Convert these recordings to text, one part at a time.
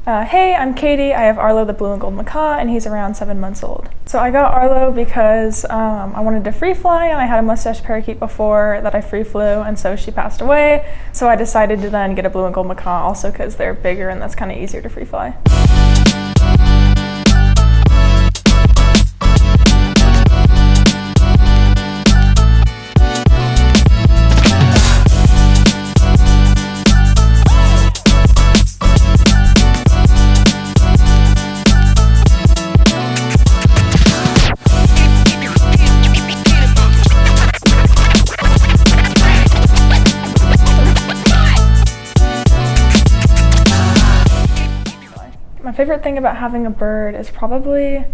Hey, I'm Katie. I have Arlo, the blue and gold macaw, and he's around 7 months old. So I got Arlo because I wanted to free fly, and I had a mustache parakeet before that I free flew, and so she passed away. So I decided to then get a blue and gold macaw, also because they're bigger and that's kind of easier to free fly. My favorite thing about having a bird is probably,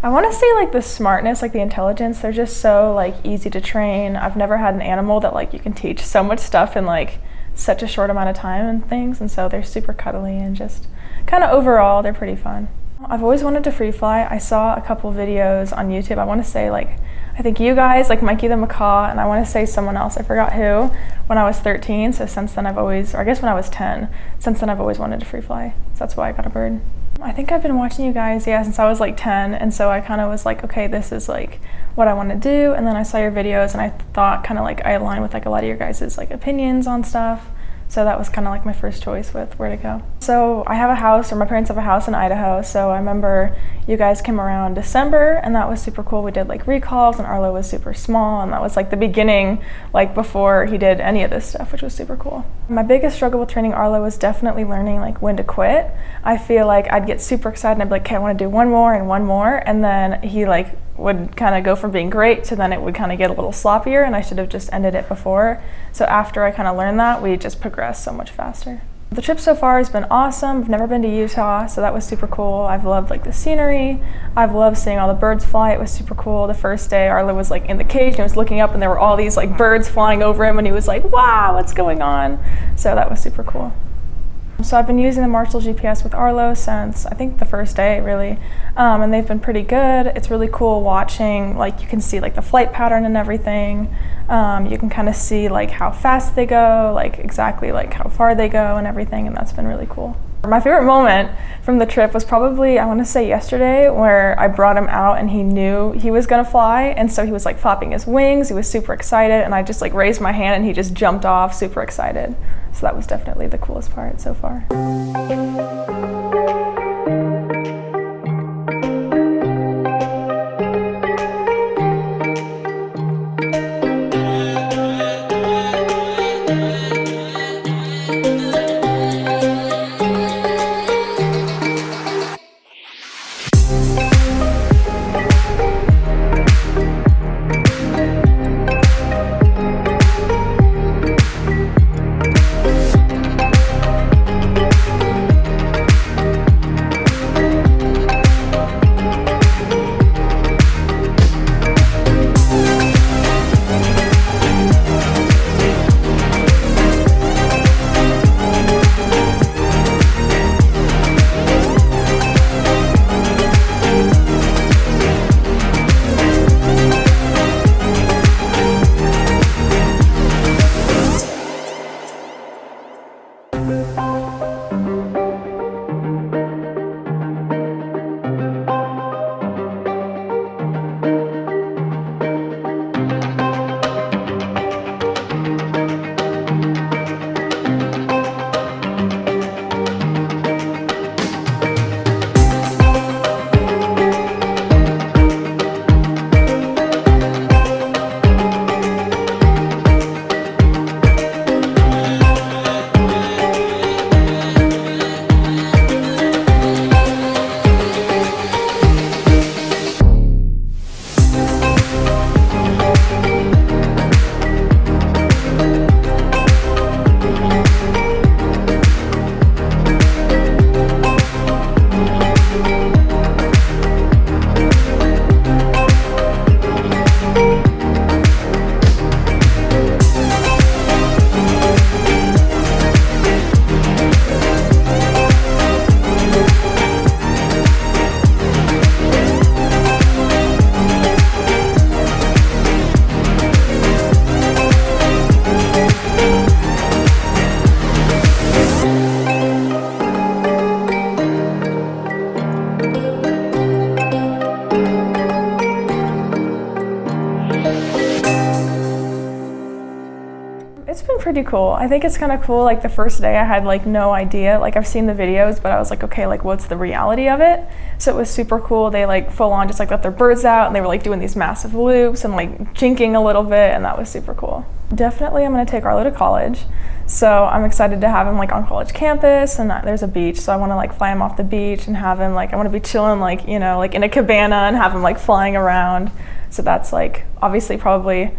I want to say like the smartness, like the intelligence. They're just so like easy to train. I've never had an animal that like you can teach so much stuff in like such a short amount of time and things, and so they're super cuddly and just kind of overall they're pretty fun. I've always wanted to free fly. I saw a couple videos on YouTube. I want to say like, I think you guys, like Mikey the Macaw, and I want to say someone else, I forgot who, when I was 13. So since then I've always, or I guess when I was 10, since then I've always wanted to free fly. So that's why I got a bird. I think I've been watching you guys, since I was like 10. And so I kind of was like, okay, this is like what I want to do. And then I saw your videos and I thought kind of like I align with like a lot of your guys' like opinions on stuff. So that was kind of like my first choice with where to go. So I have a house, or my parents have a house in Idaho. So I remember you guys came around December and that was super cool. We did like recalls and Arlo was super small, and that was like the beginning, like before he did any of this stuff, which was super cool. My biggest struggle with training Arlo was definitely learning like when to quit. I feel like I'd get super excited and I'd be like, okay, I want to do one more and one more. And then he like would kind of go from being great to then it would kind of get a little sloppier, and I should have just ended it before. So after I kind of learned that, we just progressed so much faster. The trip so far has been awesome. I've never been to Utah, so that was super cool. I've loved like the scenery. I've loved seeing all the birds fly. It was super cool. The first day Arlo was like in the cage and he was looking up and there were all these like birds flying over him and he was like, wow, what's going on? So that was super cool. So I've been using the Marshall GPS with Arlo since I think the first day really, and they've been pretty good. It's really cool watching, like you can see like the flight pattern and everything. You can kind of see like how fast they go, like exactly like how far they go and everything, and that's been really cool. My favorite moment from the trip was probably, I want to say yesterday, where I brought him out and he knew he was gonna fly, and so he was like flapping his wings, he was super excited, and I just like raised my hand and he just jumped off super excited. So that was definitely the coolest part so far. pretty cool. I think it's kind of cool. Like the first day I had like no idea. Like I've seen the videos, but I was like, okay, like what's the reality of it? So it was super cool. They like full on just like let their birds out, and they were like doing these massive loops and like jinking a little bit, and that was super cool. Definitely I'm gonna take Arlo to college. So I'm excited to have him like on college campus, and there's a beach, so I want to like fly him off the beach and have him like, I want to be chilling like, you know, like in a cabana and have him like flying around. So that's like obviously probably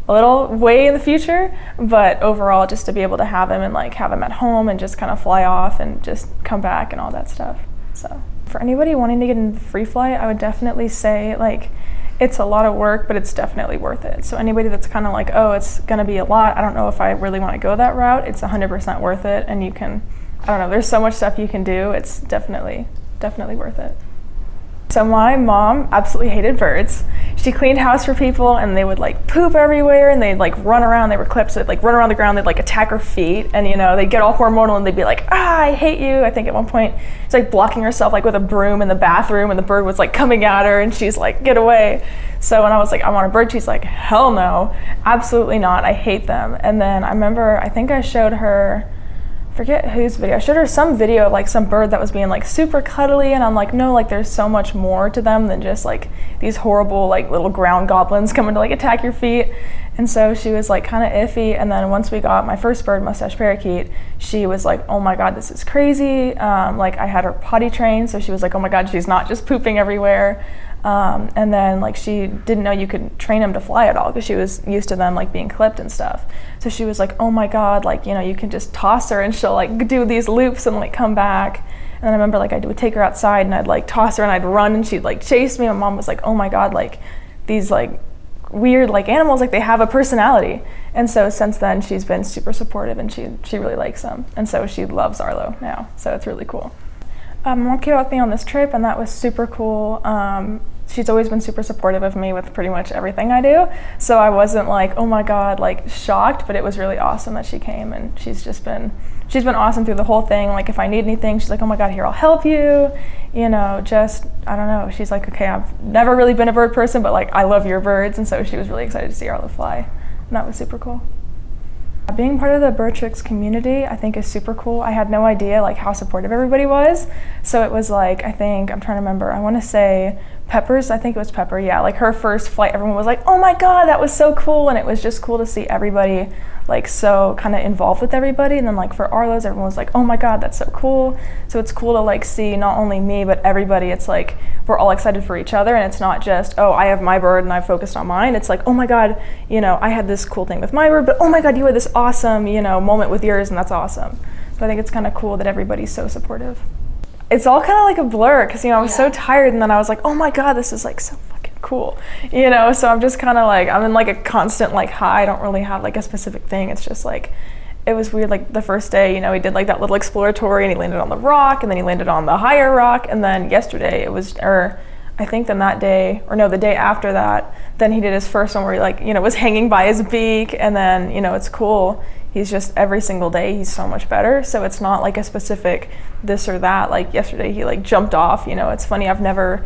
a little way in the future, but overall just to be able to have him and like have him at home and just kind of fly off and just come back and all that stuff. So for anybody wanting to get into free flight, I would definitely say like it's a lot of work, but it's definitely worth it. So anybody that's kind of like, oh, it's gonna be a lot, I don't know if I really want to go that route, it's 100% worth it. And you can, I don't know, there's so much stuff you can do. It's definitely worth it. So my mom absolutely hated birds. She cleaned house for people, and they would like poop everywhere, and they'd like run around. They were clips, so they'd like run around the ground. They'd like attack her feet, and you know they'd get all hormonal, and they'd be like, ah, I hate you. I think at one point she's like blocking herself like with a broom in the bathroom, and the bird was like coming at her, and she's like, get away. So when I was like, I want a bird, she's like, hell no, absolutely not. I hate them. And then I remember, I think I showed her, forget whose video, I showed her some video of like some bird that was being like super cuddly, and I'm like, no, like there's so much more to them than just like these horrible like little ground goblins coming to like attack your feet. And so she was like kind of iffy, and then once we got my first bird, mustache parakeet, she was like, oh my god, this is crazy. Like I had her potty trained, so she was like, oh my god, she's not just pooping everywhere. And then like she didn't know you could train them to fly at all, because she was used to them like being clipped and stuff. So she was like, oh my god, like, you know, you can just toss her and she'll like do these loops and like come back. And then I remember like I would take her outside and I'd like toss her and I'd run and she'd like chase me. My mom was like, oh my god, like these like weird like animals, like they have a personality. And so since then she's been super supportive, and she really likes them, and so she loves Arlo now, so it's really cool. Mom came with me on this trip, and that was super cool. She's always been super supportive of me with pretty much everything I do, so I wasn't like, oh my god, like shocked, but it was really awesome that she came, and she's been awesome through the whole thing. Like if I need anything, she's like, oh my god, here, I'll help you, you know, just, I don't know, she's like, okay, I've never really been a bird person, but like I love your birds. And so she was really excited to see Arlo fly, and that was super cool. Being part of the BirdTricks community, I think, is super cool. I had no idea like how supportive everybody was. So it was like, I think, I'm trying to remember, I want to say Pepper's, I think it was Pepper, yeah, like her first flight, everyone was like, oh my god, that was so cool. And it was just cool to see everybody like so kind of involved with everybody. And then like for Arlo's, everyone was like, oh my god, that's so cool. So it's cool to like see not only me, but everybody. It's like we're all excited for each other, and it's not just, oh, I have my bird and I've focused on mine. It's like, oh my god, you know, I had this cool thing with my bird, but oh my god, you had this awesome, you know, moment with yours, and that's awesome. So I think it's kind of cool that everybody's so supportive. It's all kind of like a blur, because, you know, I was so tired, and then I was like, oh my god, this is like so fucking cool, you know. So I'm just kind of like, I'm in like a constant like high. I don't really have like a specific thing. It's just like, it was weird. Like the first day, you know, he did like that little exploratory, and he landed on the rock, and then he landed on the higher rock, and then yesterday it was, or I think then that day, or no, the day after that, then he did his first one where he like, you know, was hanging by his beak. And then, you know, it's cool. He's just, every single day he's so much better. So it's not like a specific this or that. Like yesterday he like jumped off, you know. It's funny, I've never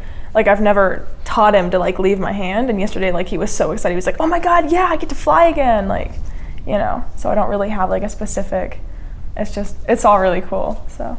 taught him to like leave my hand, and yesterday like he was so excited. He was like, oh my god, yeah, I get to fly again, like, you know. So I don't really have like a specific, it's just, it's all really cool, so.